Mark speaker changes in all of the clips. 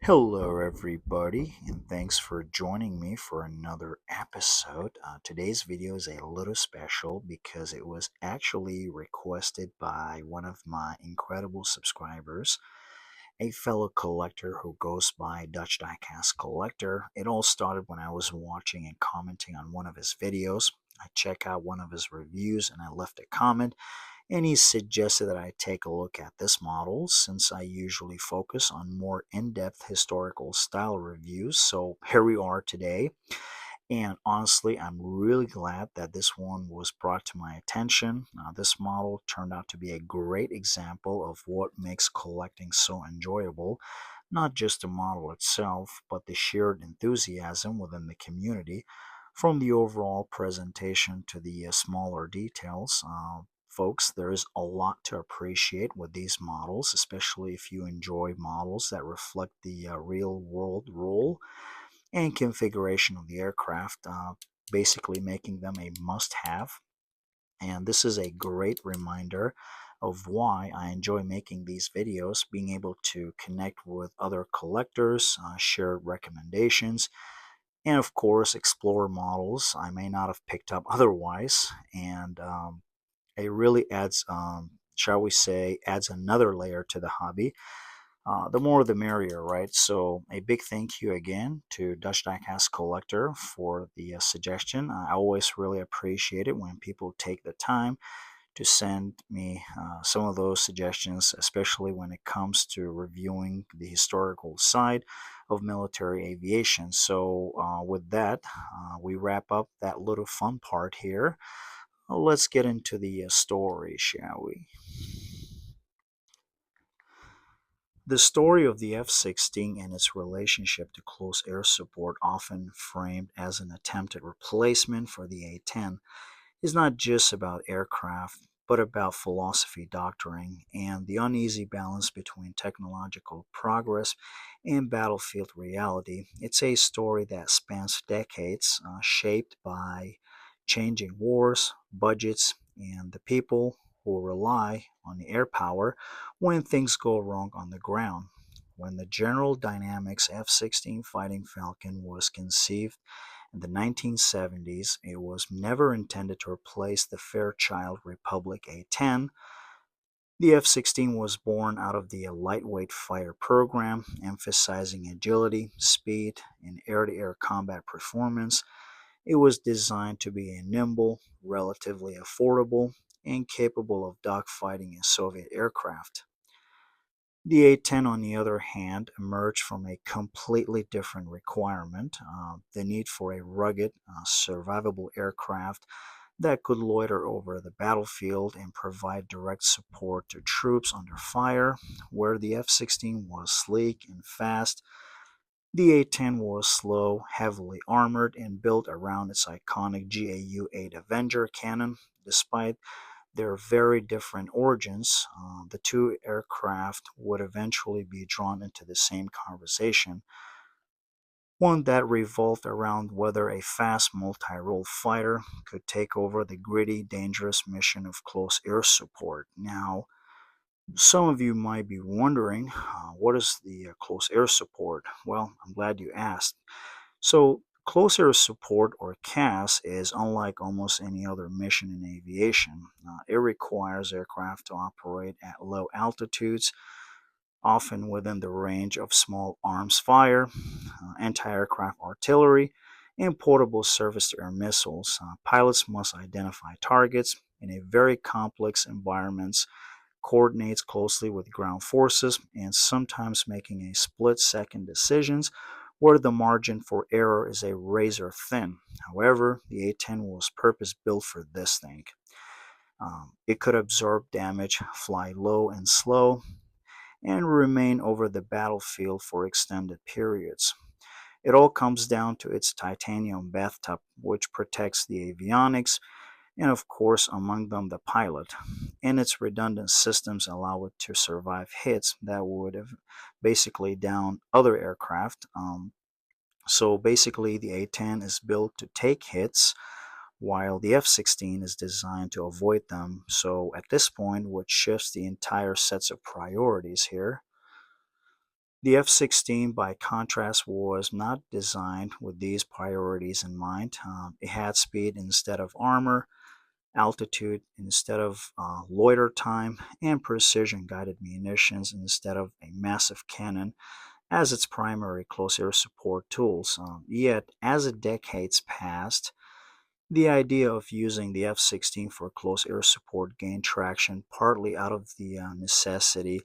Speaker 1: Hello, everybody, and thanks for joining me for another episode. Today's video is a little special because it was actually requested by one of my incredible subscribers, a fellow collector who goes by Dutch Diecast Collector. It all started when I was watching and commenting on one of his videos. I check out one of his reviews and I left a comment, and he suggested that I take a look at this model since I usually focus on more in-depth historical style reviews. So here we are today, and honestly I'm really glad that this one was brought to my attention. This model turned out to be a great example of what makes collecting so enjoyable. Not just the model itself, but the shared enthusiasm within the community, from the overall presentation to the smaller details. Folks, there is a lot to appreciate with these models, especially if you enjoy models that reflect the real world role and configuration of the aircraft, basically making them a must have. And this is a great reminder of why I enjoy making these videos, being able to connect with other collectors, share recommendations, and of course explore models I may not have picked up otherwise. And it really adds, shall we say, adds another layer to the hobby. The more the merrier, right? So a big thank you again to Dutch Diecast Collector for the suggestion. I always really appreciate it when people take the time to send me some of those suggestions, especially when it comes to reviewing the historical side of military aviation. So with that, we wrap up that little fun part here. Let's get into the story, shall we? The story of the F-16 and its relationship to close air support, often framed as an attempted replacement for the A-10, is not just about aircraft, but about philosophy doctrine and the uneasy balance between technological progress and battlefield reality. It's a story that spans decades, shaped by changing wars, budgets, and the people who rely on the air power when things go wrong on the ground. When the General Dynamics F-16 Fighting Falcon was conceived in the 1970s, it was never intended to replace the Fairchild Republic A-10. The F-16 was born out of the lightweight fighter program, emphasizing agility, speed, and air-to-air combat performance. It was designed to be a nimble, relatively affordable, and capable of dogfighting in Soviet aircraft. The A-10, on the other hand, emerged from a completely different requirement, the need for a rugged, survivable aircraft that could loiter over the battlefield and provide direct support to troops under fire. Where the F-16 was sleek and fast, the A-10 was slow, heavily armored, and built around its iconic GAU-8 Avenger cannon. Despite their very different origins, the two aircraft would eventually be drawn into the same conversation, one that revolved around whether a fast multi-role fighter could take over the gritty, dangerous mission of close air support. Now, some of you might be wondering, what is the close air support? Well, I'm glad you asked. So, close air support, or CAS, is unlike almost any other mission in aviation. It requires aircraft to operate at low altitudes, often within the range of small arms fire, anti-aircraft artillery, and portable surface-to-air missiles. Pilots must identify targets in a very complex environments, coordinates closely with ground forces, and sometimes making a split-second decisions where the margin for error is a razor thin. However, the A-10 was purpose-built for this thing. It could absorb damage, fly low and slow, and remain over the battlefield for extended periods. It all comes down to its titanium bathtub, which protects the avionics and, of course, among them the pilot. And its redundant systems allow it to survive hits that would have basically down other aircraft. So basically, the A-10 is built to take hits, while the F-16 is designed to avoid them. So at this point, what shifts the entire sets of priorities here. The F 16, by contrast, was not designed with these priorities in mind. It had speed instead of armor, altitude instead of loiter time, and precision guided munitions instead of a massive cannon as its primary close air support tools. Yet, as the decades passed, the idea of using the F 16 for close air support gained traction partly out of the necessity,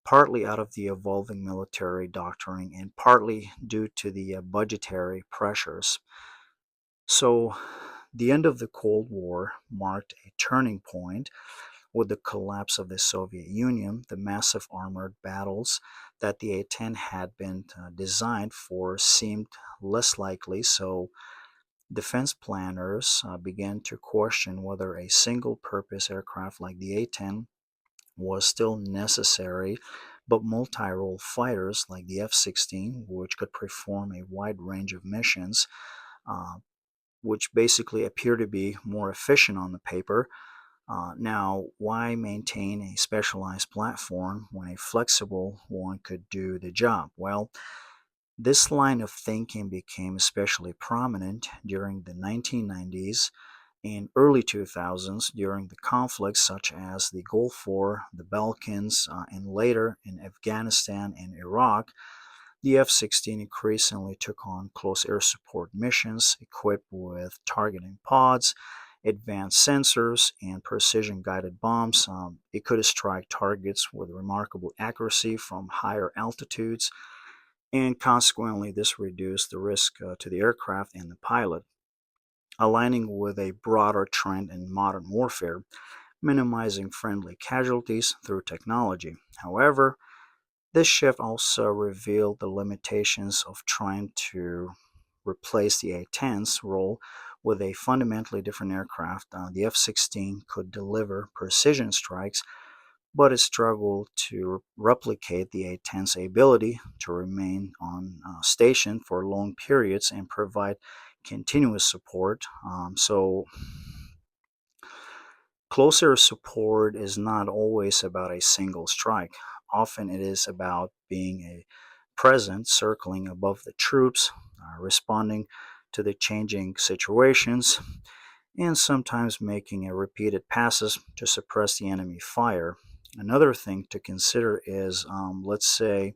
Speaker 1: partly out of the evolving military doctrine, and partly due to the budgetary pressures. So, the end of the Cold War marked a turning point with the collapse of the Soviet Union. The massive armored battles that the A-10 had been designed for seemed less likely, so defense planners began to question whether a single-purpose aircraft like the A-10 was still necessary, but multi-role fighters like the F-16, which could perform a wide range of missions, uh, which basically appear to be more efficient on the paper. Now, why maintain a specialized platform when a flexible one could do the job? Well, this line of thinking became especially prominent during the 1990s and early 2000s during the conflicts such as the Gulf War, the Balkans, and later in Afghanistan and Iraq. The F 16 increasingly took on close air support missions equipped with targeting pods, advanced sensors, and precision guided bombs. It could strike targets with remarkable accuracy from higher altitudes, and consequently, this reduced the risk to the aircraft and the pilot, aligning with a broader trend in modern warfare, minimizing friendly casualties through technology. However, this shift also revealed the limitations of trying to replace the A-10's role with a fundamentally different aircraft. The F-16 could deliver precision strikes, but it struggled to replicate the A-10's ability to remain on station for long periods and provide continuous support. So closer support is not always about a single strike. Often it is about being a present, circling above the troops, responding to the changing situations, and sometimes making a repeated passes to suppress the enemy fire. Another thing to consider is, let's say,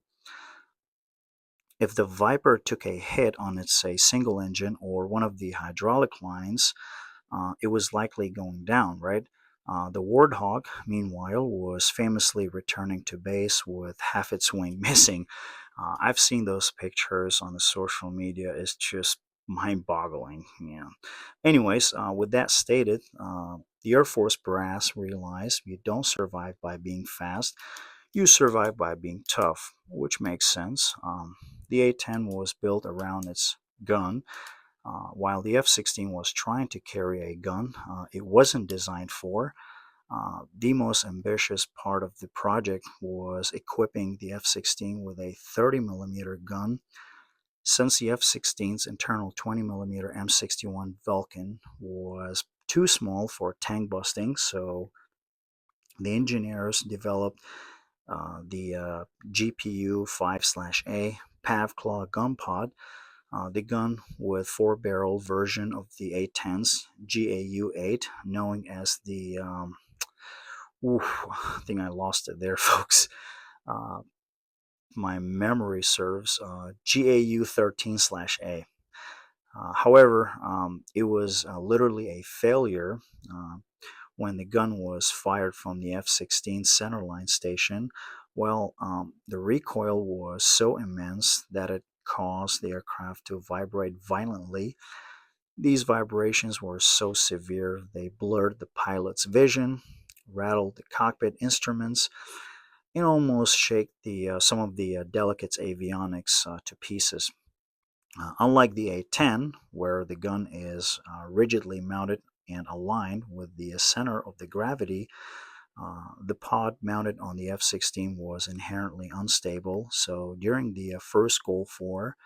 Speaker 1: if the Viper took a hit on its say single engine or one of the hydraulic lines, it was likely going down, right? The Warthog, meanwhile, was famously returning to base with half its wing missing. I've seen those pictures on the social media. It's just mind-boggling. Yeah. Anyways, with that stated, the Air Force brass realized you don't survive by being fast. You survive by being tough, which makes sense. The A-10 was built around its gun, while the F 16 was trying to carry a gun it wasn't designed for. The most ambitious part of the project was equipping the F 16 with a 30 millimeter gun, since the F 16's internal 20 millimeter M61 Vulcan was too small for tank busting, so the engineers developed the GPU 5/A Pavclaw gun pod, the gun with four-barrel version of the A-10's GAU-8, known as the I think I lost it there, folks. Uh, my memory serves GAU 13/A. However, it was literally a failure when the gun was fired from the F-16 centerline station. Well, the recoil was so immense that it caused the aircraft to vibrate violently. These vibrations were so severe they blurred the pilot's vision, rattled the cockpit instruments, and almost shake some of the delicate avionics to pieces. Unlike the A-10, where the gun is rigidly mounted and aligned with the center of the gravity, the pod mounted on the F-16 was inherently unstable. So during the first Gulf War,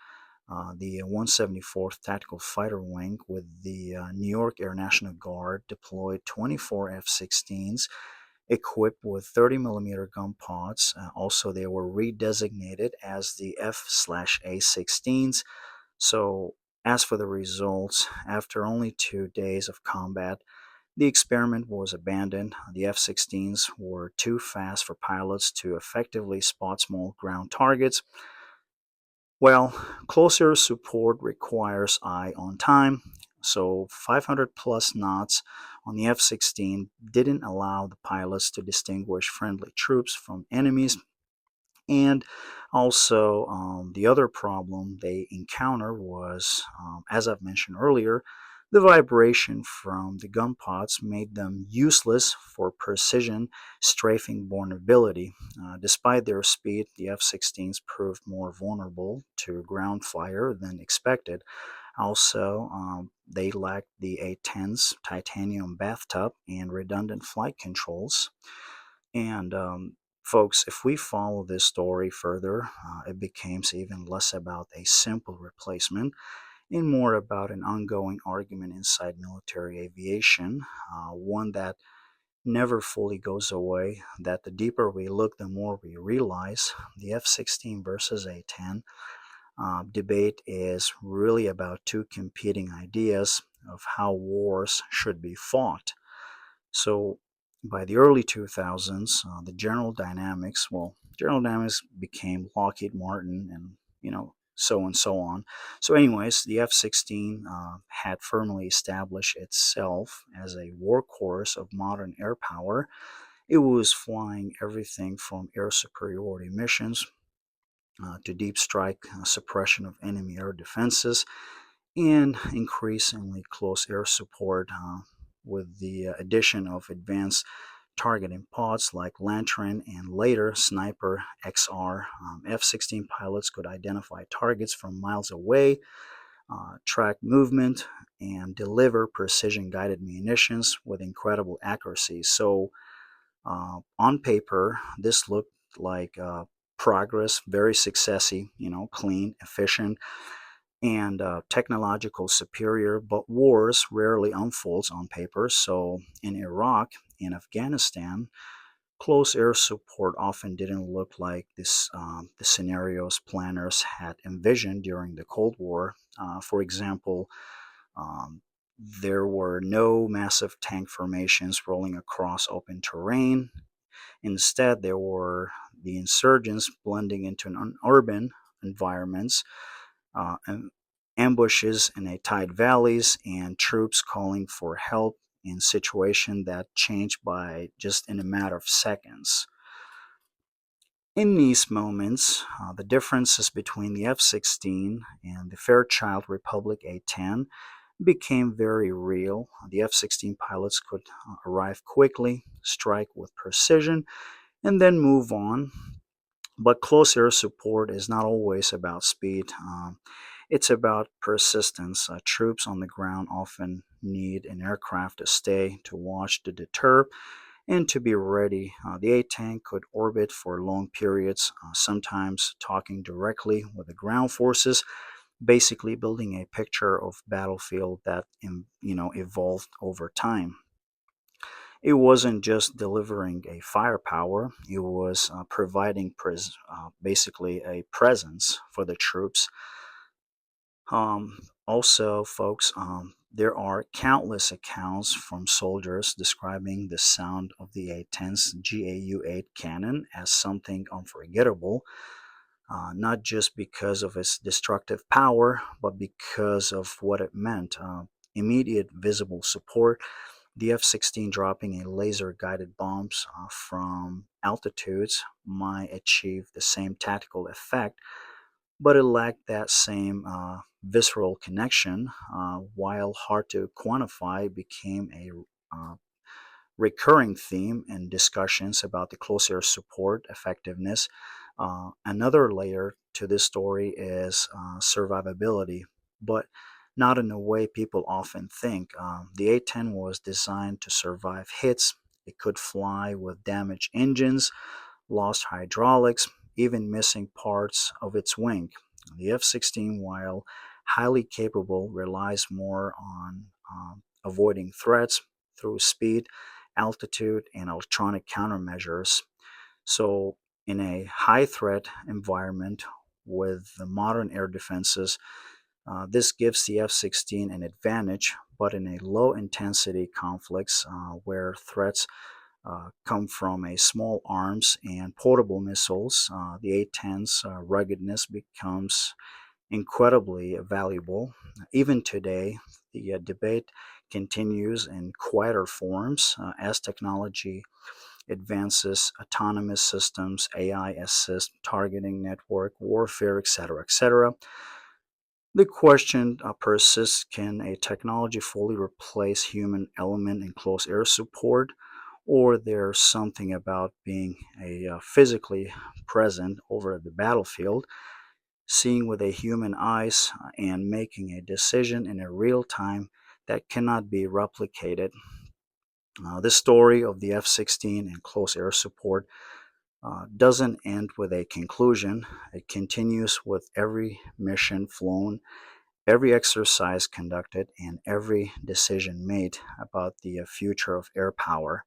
Speaker 1: the 174th Tactical Fighter Wing with the New York Air National Guard deployed 24 F-16s equipped with 30 millimeter gun pods. Also, they were redesignated as the F/A-16s. So, as for the results, after only 2 days of combat, the experiment was abandoned. The F-16s were too fast for pilots to effectively spot small ground targets. Well, closer support requires eye on time, so 500 plus knots on the F 16 didn't allow the pilots to distinguish friendly troops from enemies. And also, the other problem they encounter was, as I've mentioned earlier, the vibration from the gun pods made them useless for precision strafing vulnerability. Despite their speed, the F 16s proved more vulnerable to ground fire than expected. Also, they lacked the A-10's titanium bathtub and redundant flight controls. And folks, if we follow this story further, it becomes even less about a simple replacement and more about an ongoing argument inside military aviation, one that never fully goes away, that the deeper we look, the more we realize the F 16 versus A-10 debate is really about two competing ideas of how wars should be fought. So by the early 2000s, the General Dynamics became Lockheed Martin and, so and so on. So anyways, the F-16 had firmly established itself as a workhorse of modern air power. It was flying everything from air superiority missions to deep strike suppression of enemy air defenses and increasingly close air support with the addition of advanced targeting pods like Lantern and later Sniper XR. F-16 pilots could identify targets from miles away, track movement, and deliver precision-guided munitions with incredible accuracy. So, on paper, this looked like progress, very successy, clean, efficient, and technological superior, but wars rarely unfolds on paper. So in Iraq and Afghanistan, close air support often didn't look like the scenarios planners had envisioned during the Cold War. For example, um, there were no massive tank formations rolling across open terrain. Instead, there were the insurgents blending into an urban environments, and ambushes in a tight valleys, and troops calling for help in situation that changed by just in a matter of seconds. In these moments, the differences between the F-16 and the Fairchild Republic A-10 became very real. The F-16 pilots could arrive quickly, strike with precision, and then move on. But close air support is not always about speed. It's about persistence. Troops on the ground often need an aircraft to stay, to watch, to deter, and to be ready. The A-10 could orbit for long periods, sometimes talking directly with the ground forces, basically building a picture of battlefield that evolved over time. It wasn't just delivering a firepower, it was providing basically a presence for the troops. Also, folks, there are countless accounts from soldiers describing the sound of the A-10's GAU-8 cannon as something unforgettable, not just because of its destructive power, but because of what it meant. Immediate visible support, the F-16 dropping a laser-guided bombs from altitudes might achieve the same tactical effect, but it lacked that same visceral connection. While hard to quantify, became a recurring theme in discussions about the close air support effectiveness. Another layer to this story is survivability, but not in the way people often think. The A-10 was designed to survive hits. It could fly with damaged engines, lost hydraulics, even missing parts of its wing. The F-16, while highly capable, relies more on avoiding threats through speed, altitude, and electronic countermeasures. So, in a high threat environment with the modern air defenses, this gives the F 16 an advantage, but in a low intensity conflicts where threats come from a small arms and portable missiles, the A-10's ruggedness becomes incredibly valuable. Even today, the debate continues in quieter forms as technology advances, autonomous systems, AI assist, targeting network, warfare, etc., etc. The question persists: can a technology fully replace human element in close air support, or there's something about being physically present over the battlefield, seeing with a human eyes and making a decision in a real time that cannot be replicated? This story of the F 16 and close air support doesn't end with a conclusion. It continues with every mission flown, every exercise conducted, and every decision made about the future of air power.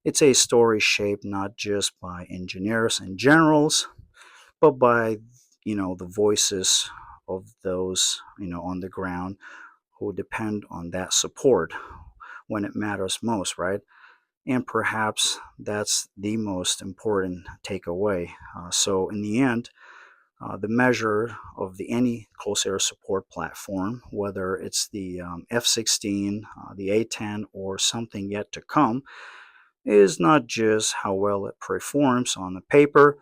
Speaker 1: It's a story shaped not just by engineers and generals, but by the voices of those on the ground who depend on that support when it matters most, right? And perhaps that's the most important takeaway. So in the end, the measure of the any close air support platform, whether it's the F-16, the A-10, or something yet to come, is not just how well it performs on the paper,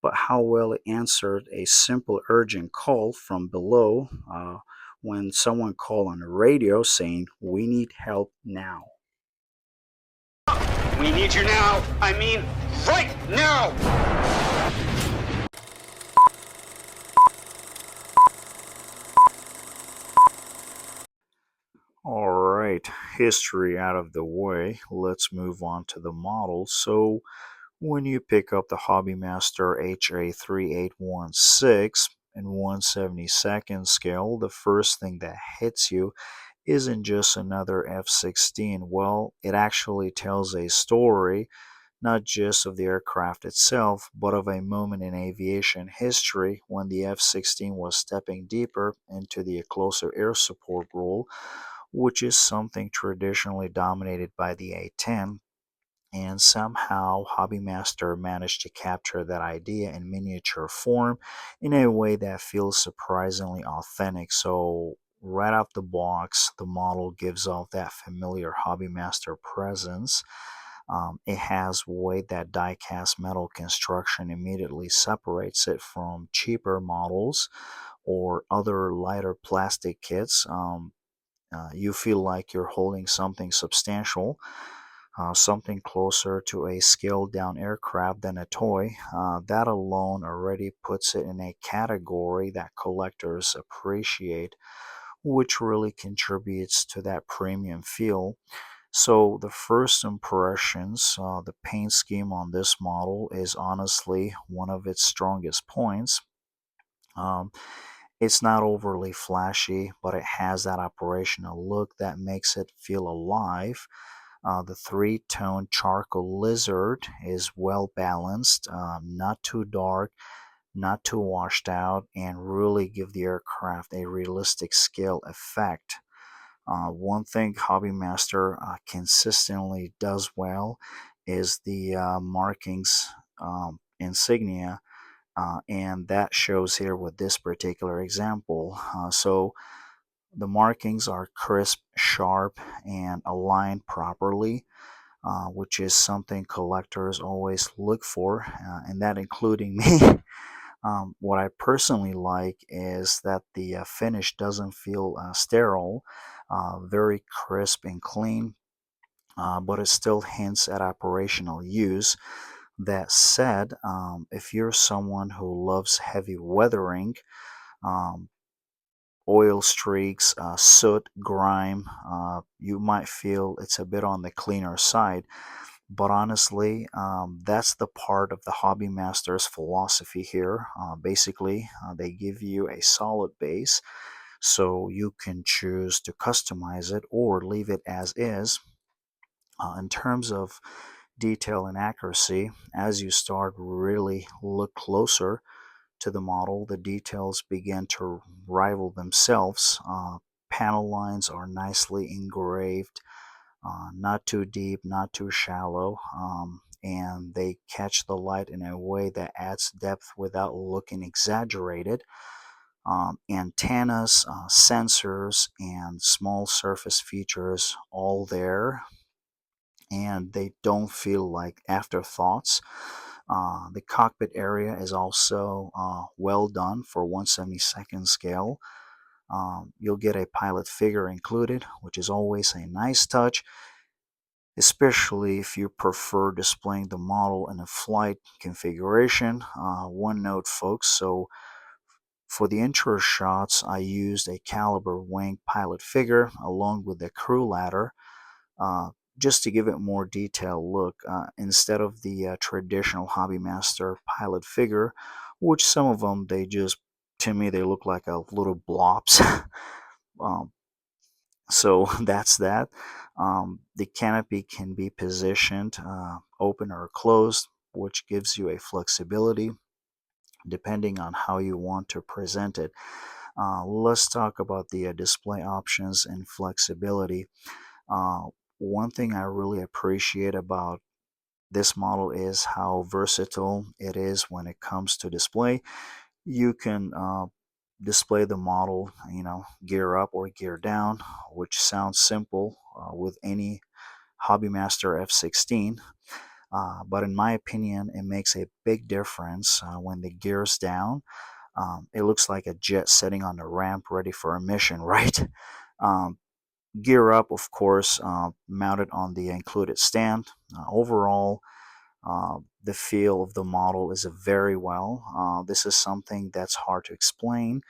Speaker 1: but how well it answered a simple urgent call from below when someone called on the radio saying, "We need help now."
Speaker 2: We need you now. I mean, right now.
Speaker 1: All right, history out of the way, let's move on to the model. So, when you pick up the Hobbymaster HA3816 in 1/72nd scale, the first thing that hits you isn't just another F-16. Well, it actually tells a story, not just of the aircraft itself, but of a moment in aviation history when the F-16 was stepping deeper into the closer air support role, which is something traditionally dominated by the A-10. And somehow Hobbymaster managed to capture that idea in miniature form in a way that feels surprisingly authentic. So right out the box, the model gives off that familiar Hobbymaster presence. It has weight that die-cast metal construction immediately separates it from cheaper models or other lighter plastic kits. You feel like you're holding something substantial, something closer to a scaled down aircraft than a toy. That alone already puts it in a category that collectors appreciate, which really contributes to that premium feel. So, the first impressions, the paint scheme on this model is honestly one of its strongest points. Um, it's not overly flashy, but it has that operational look that makes it feel alive. The three-tone charcoal lizard is well balanced, not too dark, not too washed out, and really give the aircraft a realistic scale effect. One thing Hobbymaster consistently does well is the markings, insignia, and that shows here with this particular example. So the markings are crisp, sharp, and aligned properly, which is something collectors always look for, and that including me. What I personally like is that the finish doesn't feel sterile, very crisp and clean, but it still hints at operational use. That said, if you're someone who loves heavy weathering, um, oil streaks, soot, grime, you might feel it's a bit on the cleaner side. But honestly, that's the part of the Hobby Master's philosophy here. Basically, they give you a solid base so you can choose to customize it or leave it as is. In terms of detail and accuracy, as you start really look closer to the model, the details begin to rival themselves. Panel lines are nicely engraved, not too deep, not too shallow, and they catch the light in a way that adds depth without looking exaggerated. Antennas, sensors, and small surface features all there, and they don't feel like afterthoughts. The cockpit area is also well done for 1/72nd scale. You'll get a pilot figure included, which is always a nice touch, especially if you prefer displaying the model in a flight configuration. One note, folks, so for the intro shots, I used a caliber wing pilot figure along with the crew ladder, uh, just to give it more detailed look, instead of the traditional Hobbymaster pilot figure, which some of them, they just, to me, they look like a little blobs. um, so that's that. The canopy can be positioned open or closed, which gives you a flexibility depending on how you want to present it. Let's talk about the display options and flexibility. Uh, One thing I really appreciate about this model is how versatile it is when it comes to display. You can display the model, gear up or gear down, which sounds simple with any Hobbymaster F-16. But in my opinion, it makes a big difference when the gear's down. It looks like a jet sitting on the ramp ready for a mission, right? Um, Gear up, of course, mounted on the included stand. Overall, the feel of the model is very well. This is something that's hard to explain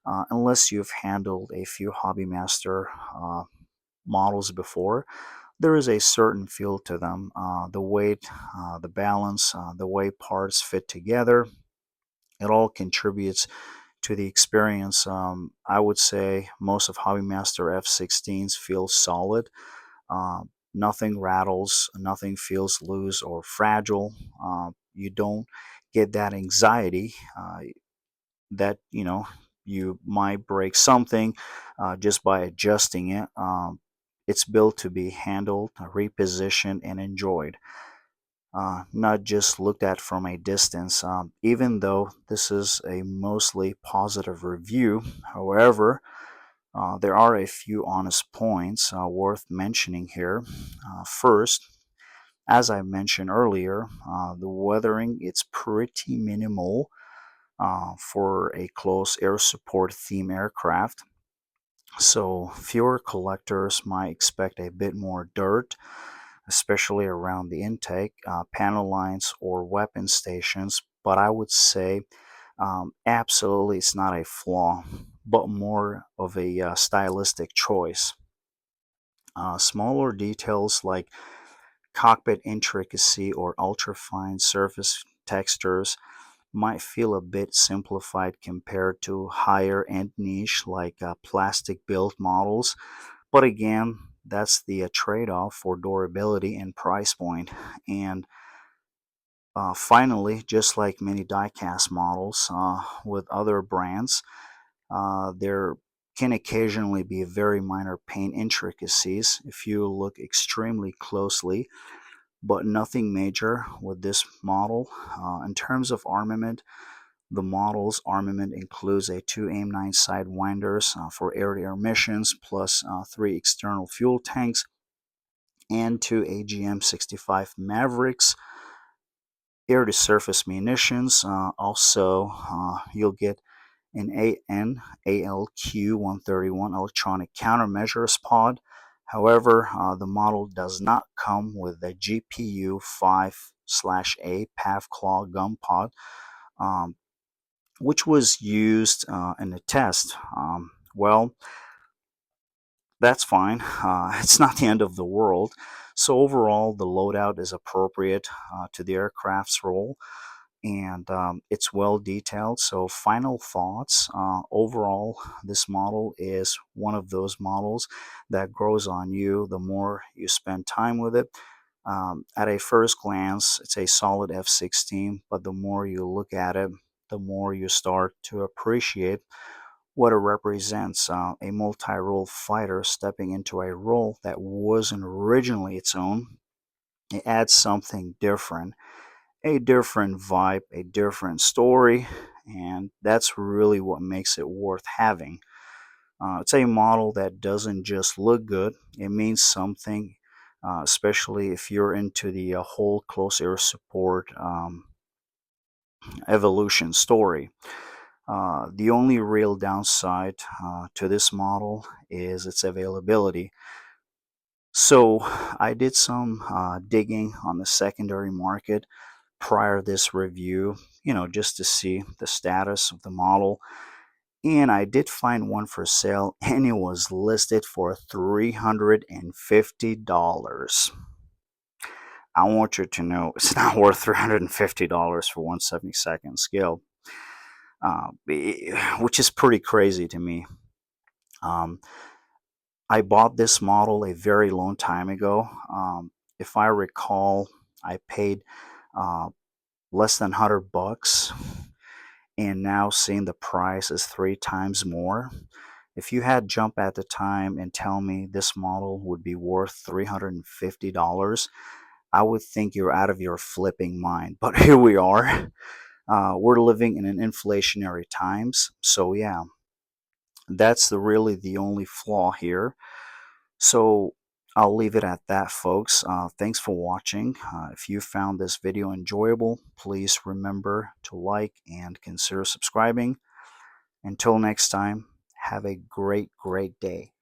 Speaker 1: unless you've handled a few Hobbymaster models before. There is a certain feel to them. The weight, the balance, the way parts fit together, it all contributes to the experience. I would say most of Hobbymaster F-16s feel solid. Nothing rattles, nothing feels loose or fragile. You don't get that anxiety that you might break something just by adjusting it. It's built to be handled, repositioned, and enjoyed, not just looked at from a distance. Even though this is a mostly positive review, however, there are a few honest points worth mentioning here. First, as I mentioned earlier, the weathering, it's pretty minimal for a close air support theme aircraft. So fewer collectors might expect a bit more dirt, especially around the intake, panel lines, or weapon stations. But I would say absolutely it's not a flaw, but more of a stylistic choice. Smaller details like cockpit intricacy or ultra-fine surface textures might feel a bit simplified compared to higher end niche like plastic built models. But again, that's the trade-off for durability and price point. And finally, just like many die-cast models with other brands, there can occasionally be very minor paint intricacies if you look extremely closely, but nothing major with this model. In terms of armament, the model's armament includes a 2 AIM-9 sidewinders for air-to-air missions, plus 3 external fuel tanks and 2 AGM-65 Mavericks air-to-surface munitions. Also, you'll get an AN ALQ-131 electronic countermeasures pod. However, the model does not come with the GPU 5/A PAVClaw gun pod, um, which was used in the test. Well, that's fine. It's not the end of the world. So overall, the loadout is appropriate to the aircraft's role, and it's well detailed. So, final thoughts. Overall, this model is one of those models that grows on you the more you spend time with it. At a first glance, it's a solid F-16, but the more you look at it, the more you start to appreciate what it represents, a multi-role fighter stepping into a role that wasn't originally its own. It adds something different, a different vibe, a different story, and that's really what makes it worth having. It's a model that doesn't just look good, it means something, especially if you're into the whole close air support evolution story. The only real downside to this model is its availability. So I did some digging on the secondary market prior to this review, just to see the status of the model. And I did find one for sale, and it was listed for $350. I want you to know it's not worth $350 for 1/72nd scale, which is pretty crazy to me. Um, I bought this model a very long time ago. If I recall, I paid uh, less than $100, and now seeing the price is three times more. If you had jump at the time and tell me this model would be worth $350, I would think you're out of your flipping mind. But here we are. We're living in an inflationary times. So yeah, that's really the only flaw here. So I'll leave it at that, folks. Thanks for watching. If you found this video enjoyable, please remember to like and consider subscribing. Until next time, have a great, great day.